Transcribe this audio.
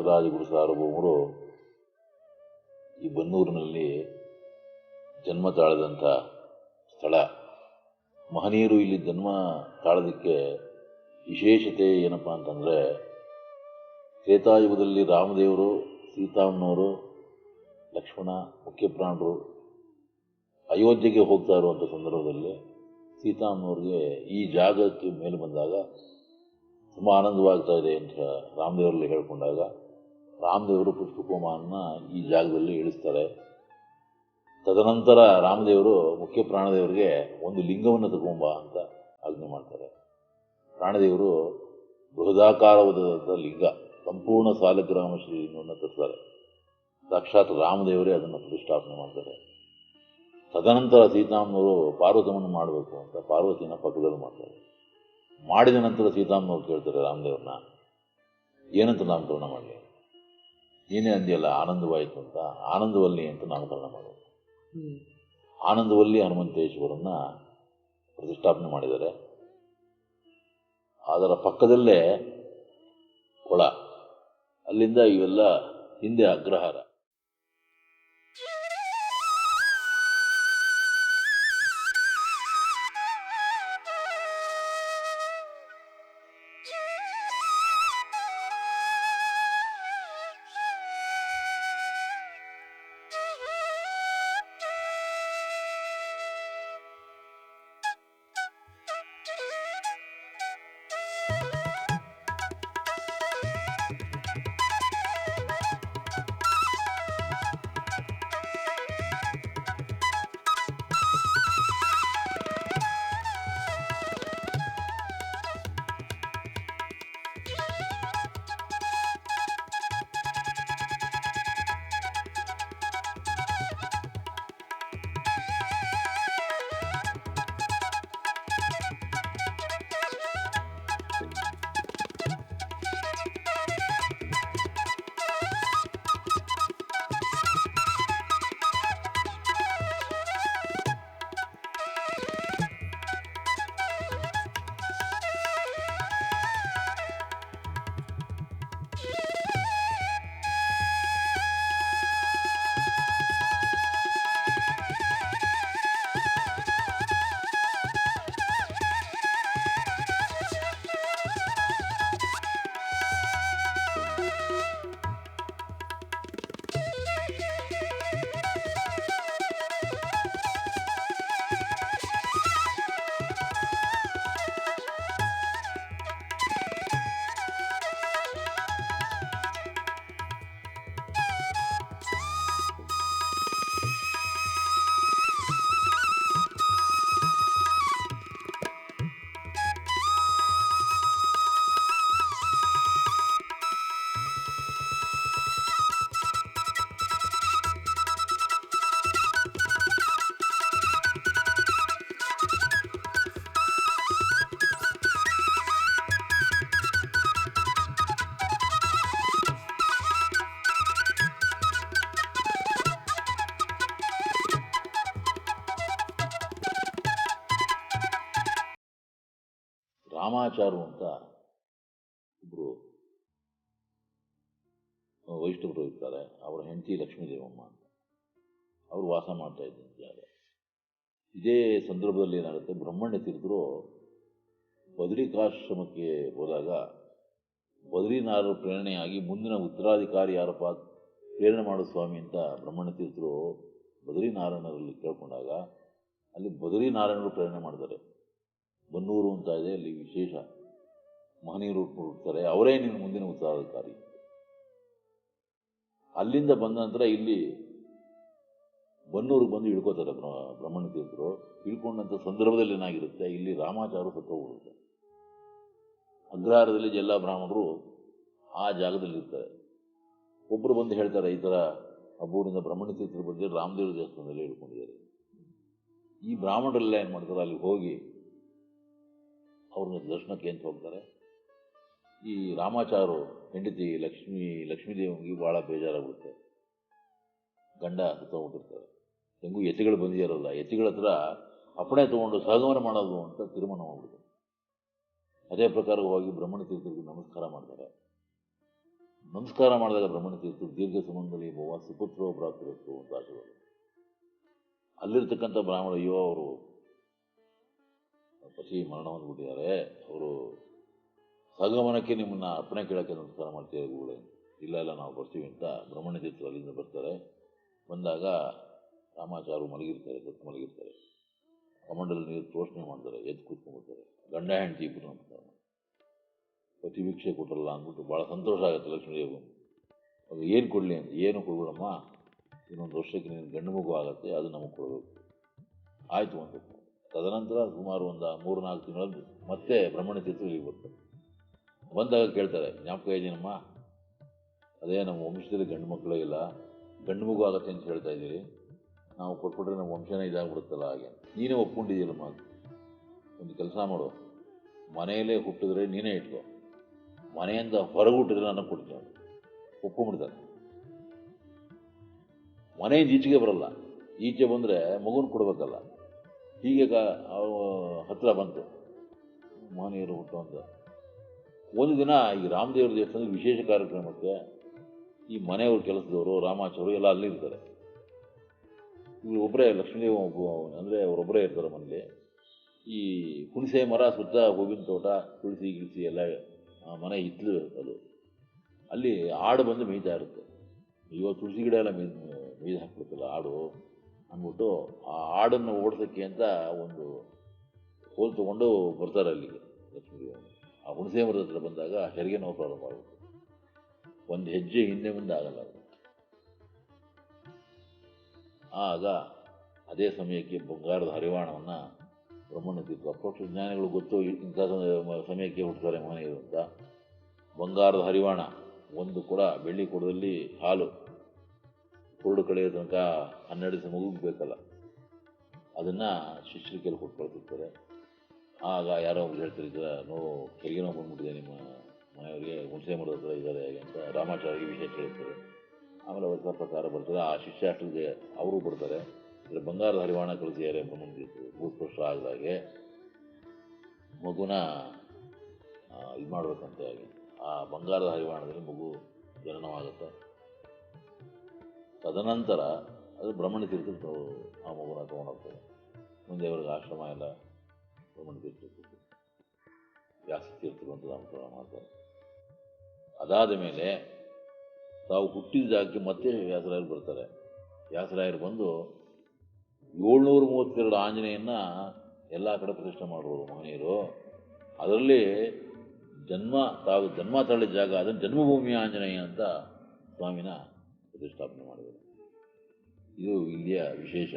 ವ್ಯಾಸರಾಜಗುರು ಸಾರ್ವಭೌಮರು ಈ ಬನ್ನೂರಿನಲ್ಲಿ ಜನ್ಮ ತಾಳದಂಥ ಸ್ಥಳ. ಮಹನೀಯರು ಇಲ್ಲಿ ಜನ್ಮ ತಾಳೋದಕ್ಕೆ ವಿಶೇಷತೆ ಏನಪ್ಪ ಅಂತಂದರೆ, ತ್ರೇತಾಯುಗದಲ್ಲಿ ರಾಮದೇವರು, ಸೀತಾಮ್ಮನವರು, ಲಕ್ಷ್ಮಣ, ಮುಖ್ಯ ಪ್ರಾಣರು ಅಯೋಧ್ಯೆಗೆ ಹೋಗ್ತಾ ಇರುವಂಥ ಸಂದರ್ಭದಲ್ಲಿ ಸೀತಾಮ್ಮನವ್ರಿಗೆ ಈ ಜಾಗಕ್ಕೆ ಮೇಲೆ ಬಂದಾಗ ತುಂಬ ಆನಂದವಾಗ್ತಾ ಇದೆ ಅಂತ ರಾಮದೇವರಲ್ಲಿ ಹೇಳ್ಕೊಂಡಾಗ ರಾಮದೇವರು ಪುಷ್ಪಕುಮಾರನ ಈ ಜಾಗದಲ್ಲಿ ಇಳಿಸ್ತಾರೆ. ತದನಂತರ ರಾಮದೇವರು ಮುಖ್ಯ ಪ್ರಾಣದೇವರಿಗೆ ಒಂದು ಲಿಂಗವನ್ನು ತಗೊಂಬ ಅಂತ ಆಜ್ಞೆ ಮಾಡ್ತಾರೆ. ಪ್ರಾಣದೇವರು ಬೃಹದಾಕಾರವಾದ ಲಿಂಗ, ಸಂಪೂರ್ಣ ಸಾಲಗ್ರಾಮ ಶ್ರೀಲಿಂಗವನ್ನು ತರ್ತಾರೆ. ಸಾಕ್ಷಾತ್ ರಾಮದೇವರೇ ಅದನ್ನು ಪ್ರತಿಷ್ಠಾಪನೆ ಮಾಡ್ತಾರೆ. ತದನಂತರ ಸೀತಾಮ್ಮನವರು ಪಾರ್ವತವನ್ನು ಮಾಡಬೇಕು ಅಂತ ಪಾರ್ವತಿನ ಪಕ್ಕದಲ್ಲಿ ಮಾಡ್ತಾರೆ. ಮಾಡಿದ ನಂತರ ಸೀತಾಮ್ಮನವ್ರು ಕೇಳ್ತಾರೆ ರಾಮದೇವ್ರನ್ನ, ಏನಂತ ನಾಮಕರಣ ಮಾಡಲಿ? ನೀನೇ ಅಂದಿಯಲ್ಲ ಆನಂದವಾಯಿತು ಅಂತ, ಆನಂದವಲ್ಲಿ ಅಂತ ನಾಮಕರಣ ಮಾಡೋದು. ಆನಂದವಲ್ಲಿ ಹನುಮಂತೇಶ್ವರನ್ನ ಪ್ರತಿಷ್ಠಾಪನೆ ಮಾಡಿದ್ದಾರೆ. ಅದರ ಪಕ್ಕದಲ್ಲೇ ಕೊಳ, ಅಲ್ಲಿಂದ ಇವೆಲ್ಲ ಹಿಂದೆ ಅಗ್ರಹಾರ. ರಾಮಾಚಾರು ಅಂತ ಇಬ್ಬರು ವೈಷ್ಣವರು ಇರ್ತಾರೆ. ಅವರ ಹೆಂಡತಿ ಲಕ್ಷ್ಮೀದೇವಮ್ಮ ಅಂತ, ಅವರು ವಾಸ ಮಾಡ್ತಾ ಇದ್ದಂಥ ಜಾಗ. ಇದೇ ಸಂದರ್ಭದಲ್ಲಿ ಏನಾಗುತ್ತೆ, ಬ್ರಹ್ಮಣ್ಯ ತೀರ್ಥರು ಬದರಿಕಾಶ್ರಮಕ್ಕೆ ಹೋದಾಗ ಬದ್ರಿನಾರರು ಪ್ರೇರಣೆಯಾಗಿ ಮುಂದಿನ ಉತ್ತರಾಧಿಕಾರಿ ಯಾರಪ್ಪ ಪ್ರೇರಣೆ ಮಾಡೋ ಸ್ವಾಮಿ ಅಂತ ಬ್ರಹ್ಮಣ್ಯ ತೀರ್ಥರು ಬದ್ರಿನಾರಾಯಣರಲ್ಲಿ ಕೇಳ್ಕೊಂಡಾಗ ಅಲ್ಲಿ ಬದ್ರಿನಾರಾಯಣರು ಪ್ರೇರಣೆ ಮಾಡ್ತಾರೆ. ಬನ್ನೂರು ಅಂತ ಇದೆ, ಅಲ್ಲಿ ವಿಶೇಷ ಮಹನೀಯರು ಹುಡ್ತಾರೆ, ಅವರೇ ನಿನ್ನ ಮುಂದಿನ ಉತ್ತರಾಧಿಕಾರಿ. ಅಲ್ಲಿಂದ ಬಂದ ನಂತರ ಇಲ್ಲಿ ಬನ್ನೂರಿಗೆ ಬಂದು ಇಳ್ಕೋತಾರೆ ಬ್ರಹ್ಮಣ್ಯ ತೀರ್ಥರು. ಇಳ್ಕೊಂಡಂಥ ಸಂದರ್ಭದಲ್ಲಿ ಏನಾಗಿರುತ್ತೆ, ಇಲ್ಲಿ ರಾಮಾಚಾರು ಸತ್ತೋಗ್ಬಿಡುತ್ತೆ. ಅಗ್ರಹಾರದಲ್ಲಿ ಎಲ್ಲ ಬ್ರಾಹ್ಮಣರು ಆ ಜಾಗದಲ್ಲಿ ಇರ್ತಾರೆ. ಒಬ್ಬರು ಬಂದು ಹೇಳ್ತಾರೆ, ಈ ಥರ ಅಬ್ಬೂರಿಂದ ಬ್ರಹ್ಮಣ್ಯ ತೀರ್ಥರು ಬಂದು ರಾಮದೇವ್ರ ದೇವಸ್ಥಾನದಲ್ಲಿ ಇಳ್ಕೊಂಡಿದ್ದಾರೆ. ಈ ಬ್ರಾಹ್ಮಣರೆಲ್ಲ ಏನು ಮಾಡ್ತಾರೆ, ಅಲ್ಲಿ ಹೋಗಿ ಅವ್ರನ್ನ ದರ್ಶನಕ್ಕೆ ಅಂತ ಹೋಗ್ತಾರೆ. ಈ ರಾಮಾಚಾರು ಹೆಂಡತಿ ಲಕ್ಷ್ಮೀದೇವಿಗೆ ಭಾಳ ಬೇಜಾರಾಗ್ಬಿಡುತ್ತೆ. ಗಂಡ ಸತ್ತೋಗ್ಬಿಟ್ಟಿರ್ತಾರೆ. ಹೆಂಗೂ ಯತಿಗಳು ಬಂದಿದ್ದಾರಲ್ಲ, ಯತಿಗಳ ಹತ್ರ ಅಪ್ಪಣೆ ತೊಗೊಂಡು ಸಹಗಮನ ಮಾಡೋದು ಅಂತ ತೀರ್ಮಾನ ಮಾಡ್ಬಿಡ್ತಾರೆ. ಅದೇ ಪ್ರಕಾರವಾಗಿ ಬ್ರಹ್ಮಣ್ಯ ತೀರ್ಥರಿಗೆ ನಮಸ್ಕಾರ ಮಾಡ್ತಾರೆ. ನಮಸ್ಕಾರ ಮಾಡಿದಾಗ ಬ್ರಹ್ಮಣ ತೀರ್ಥರು ದೀರ್ಘ ಸುಮಂಗಲಿ ಭವ ಸುಪುತ್ರೋ ಪ್ರಾಪ್ತಿರಸ್ತು ಅಂತ ಆಶೀರ್ವಾದ. ಅಲ್ಲಿರ್ತಕ್ಕಂಥ ಬ್ರಾಹ್ಮಣ, ಅಯ್ಯೋ ಅವರು ಪತಿ ಮರಣ ಹೊಂದ್ಬಿಟ್ಟಿದ್ದಾರೆ, ಅವರು ಸಗಮನಕ್ಕೆ ನಿಮ್ಮನ್ನ ಅರ್ಪಣೆ ಕೇಳೋಕ್ಕೆ ನಮಸ್ಕಾರ ಮಾಡ್ತೀವಿ ಗುರುಗಳೇ. ಇಲ್ಲ ಇಲ್ಲ ನಾವು ಬರ್ತೀವಿ ಅಂತ ಬ್ರಹ್ಮಣ್ಯ ತೀರ್ಥರು ಅಲ್ಲಿಂದ ಬರ್ತಾರೆ. ಬಂದಾಗ ರಾಮಾಚಾರ್ಯರು ಮಲಗಿರ್ತಾರೆ, ಸತ್ತು ಮಲಗಿರ್ತಾರೆ. ಕಮಂಡಲ್ಲಿ ನೀರು ತೋಷಣೆ ಮಾಡ್ತಾರೆ, ಎದ್ದು ಕೂತ್ಕೊಂಡ್ಬಿಡ್ತಾರೆ. ಗಂಡ ಹೆಂಡತಿ ಇಬ್ಬರು ನಮಸ್ಕಾರ ಮಾಡ್ತಾರೆ. ಪತಿ ಭಿಕ್ಷೆ ಕೊಟ್ಟರಲ್ಲ ಅಂದ್ಬಿಟ್ಟು ಭಾಳ ಸಂತೋಷ ಆಗುತ್ತೆ ಲಕ್ಷ್ಮೀದೇವಿ. ಅದು ಏನು ಕೊಡಲಿ ಅಂತ, ಏನು ಕೊಡ್ಬಿಡಮ್ಮ, ಇನ್ನೊಂದು ವರ್ಷಕ್ಕೆ ನೀನು ಗಂಡು ಮಗು ಆಗುತ್ತೆ, ಅದು ನಮಗೆ ಕೊಡಬೇಕು. ಆಯಿತು ಅಂತ. ತದನಂತರ ಸುಮಾರು ಒಂದು 3-4 ತಿಂಗಳಲ್ಲಿ ಮತ್ತೆ ಬ್ರಹ್ಮಣ್ಯ ತೀರ್ಥರು ಇಲ್ಲಿಗೆ ಬರ್ತಾರೆ. ಬಂದಾಗ ಕೇಳ್ತಾರೆ, ಜ್ಞಾಪಕ ಇದೆಯೇನಮ್ಮ, ಅದೇ ನಮ್ಮ ವಂಶದಲ್ಲಿ ಗಂಡು ಮಕ್ಕಳೇ ಇಲ್ಲ, ಗಂಡು ಮಗು ಆಗುತ್ತೆ ಅಂತ ಹೇಳ್ತಾ ಇದ್ದೀರಿ, ನಾವು ಕೊಟ್ಬಿಟ್ರೆ ನಮ್ಮ ವಂಶನೇ ಇದಾಗ್ಬಿಡುತ್ತಲ್ಲ. ಹಾಗೆ ನೀನೇ ಒಪ್ಕೊಂಡಿದ್ದೀಯಲ್ಲಮ್ಮ, ಒಂದು ಕೆಲಸ ಮಾಡು, ಮನೆಯಲ್ಲೇ ಹುಟ್ಟಿದ್ರೆ ನೀನೇ ಇಟ್ಕೋ, ಮನೆಯಿಂದ ಹೊರಗೆ ಹುಟ್ಟಿದ್ರೆ ನನಗೆ ಕೊಡ್ತೀನಿ ಅಂತ ಒಪ್ಕೊಂಡ್ಬಿಡ್ತಾನೆ. ಮನೆಯಿಂದ ಈಚೆಗೆ ಬರಲ್ಲ, ಈಚೆ ಬಂದರೆ ಮಗುನ ಕೊಡ್ಬೇಕಲ್ಲ. ಹೀಗೆ ಹತ್ತಿರ ಬಂತು ಮಹನೀಯರು ಹುಟ್ಟು ಅಂತ. ಒಂದು ದಿನ ಈ ರಾಮದೇವ್ರ ದೇವಸ್ಥಾನದ ವಿಶೇಷ ಕಾರ್ಯಕ್ರಮಕ್ಕೆ ಈ ಮನೆಯವ್ರ ಕೆಲಸದವರು ರಾಮಾಚಾರ್ಯರು ಎಲ್ಲ ಅಲ್ಲಿರ್ತಾರೆ. ಇವರು ಒಬ್ಬರೇ, ಲಕ್ಷ್ಮೀದೇವಿ ಅಂದರೆ ಅವರೊಬ್ಬರೇ ಇರ್ತಾರೆ ಮನೇಲಿ. ಈ ಹುಣಸೆ ಮರ ಸುತ್ತ ಹೂವಿನ ತೋಟ, ತುಳಸಿ ಗಿಳಿಸಿ ಎಲ್ಲ ಮನೆ ಹಿತ್ತಲು ಅದು. ಅಲ್ಲಿ ಆಡು ಬಂದು ಮೇಯ್ತಾ ಇರುತ್ತೆ. ಅಯ್ಯೋ ತುಳಸಿ ಗಿಡ ಎಲ್ಲ ಮೇಯ್ದು ಹಾಕ್ಬಿಡುತ್ತಲ್ಲ ಆಡು ಅಂದ್ಬಿಟ್ಟು ಆ ಆಡನ್ನು ಓಡಿಸೋಕ್ಕೆ ಅಂತ ಒಂದು ಕೋಲ್ ತೊಗೊಂಡು ಬರ್ತಾರೆ ಅಲ್ಲಿಗೆ ಲಕ್ಷ್ಮೀದೇವಿ. ಆ ಹುಣಸೆ ಮರದ ಹತ್ರ ಬಂದಾಗ ಹೆರಿಗೆ ನೋವು ಪ್ರಾರಂಭ ಆಗುತ್ತೆ. ಒಂದು ಹೆಜ್ಜೆ ಹಿಂದೆ ಮುಂದೆ ಆಗಲ್ಲ ಅದು. ಆಗ ಅದೇ ಸಮಯಕ್ಕೆ ಬಂಗಾರದ ಹರಿವಾಣವನ್ನು ಬ್ರಹ್ಮಣ್ಯ ತೀರ್ಥರು, ಅಪ್ರೋಕ್ಷ ಜ್ಞಾನಿಗಳು ಗೊತ್ತು ಇಂಥ ಸಮಯಕ್ಕೆ ಹುಟ್ಟುತ್ತಾರೆ ಮಹನೀಯರು ಅಂತ. ಬಂಗಾರದ ಹರಿವಾಣ, ಒಂದು ಕೊಡ, ಬೆಳ್ಳಿ ಕೊಡದಲ್ಲಿ ಹಾಲು, ಕುರುಡು ಕಳೆಯೋ ತನಕ 12 ದಿವಸ ಮಗುಗೆ ಬೇಕಲ್ಲ, ಅದನ್ನು ಶಿಷ್ಯರ ಕೈಲಿ ಕೊಟ್ಟು ಕಳ್ತಿರ್ತಾರೆ. ಆಗ ಯಾರೋ ಒಬ್ರು ಹೇಳ್ತಾರೆ, ಈ ಥರ ಹೆರಿಗೆ ನೋವು ಬಂದ್ಬಿಟ್ಟಿದೆ ನಿಮ್ಮ ಮನೆಯವರಿಗೆ, ಹುಣಸೆ ಮರದ ಹತ್ರ ಇದ್ದಾರೆ ಹೇಗೆ ಅಂತ ರಾಮಾಚಾರ್ಯರಿಗೆ ವಿಷಯ ಕೇಳ್ತಾರೆ. ಆಮೇಲೆ ಅವ್ರ ಪ್ರಕಾರ ಬರ್ತಾರೆ. ಆ ಶಿಷ್ಯ ಅಷ್ಟೊಂದಿಗೆ ಅವರು ಬರ್ತಾರೆ. ಇದರ ಬಂಗಾರದ ಹರಿವಾಣ ಕಳಿಸಿದ್ದಾರೆ ಬ್ರಹ್ಮಣ್ಯ ತೀರ್ಥರು, 3 ವರ್ಷ ಆಗದಾಗೆ ಮಗುನ ಇದು ಮಾಡಬೇಕಂತೆ. ಹಾಗೆ ಆ ಬಂಗಾರದ ಹರಿವಾಣದಲ್ಲಿ ಮಗು ಜನನವಾಗುತ್ತೆ. ತದನಂತರ ಅದು ಬ್ರಹ್ಮಣ್ಯ ತೀರ್ಥರು ಆ ಮಗುನ ತೊಗೊಂಡೋಗ್ತಾರೆ. ಮುಂದೆ ಅವ್ರಿಗೆ ಆಶ್ರಮ ಎಲ್ಲ ಬ್ರಹ್ಮಣ್ಯ ತೀರ್ಥರು, ವ್ಯಾಸ ತೀರ್ಥರು ಅಂತ ನಾಮಕರಣ ಮಾಡ್ತಾರೆ. ಅದಾದ ಮೇಲೆ ತಾವು ಹುಟ್ಟಿದ ಜಾಗಕ್ಕೆ ಮತ್ತೆ ವ್ಯಾಸರಾಯರು ಬರ್ತಾರೆ. ವ್ಯಾಸರಾಯರು ಬಂದು 732 ಆಂಜನೇಯನ್ನ ಎಲ್ಲ ಕಡೆ ಪ್ರತಿಷ್ಠೆ ಮಾಡೋರು ಮಹನೀಯರು. ಅದರಲ್ಲಿ ತಾವು ಜನ್ಮ ತಳ್ಳಿದ ಜಾಗ, ಅದನ್ನು ಜನ್ಮಭೂಮಿಯ ಆಂಜನೇಯ ಅಂತ ಸ್ವಾಮಿನ ಪ್ರತಿಷ್ಠಾಪನೆ ಮಾಡಿದರು. ಇದು ಇಲ್ಲಿಯ ವಿಶೇಷ.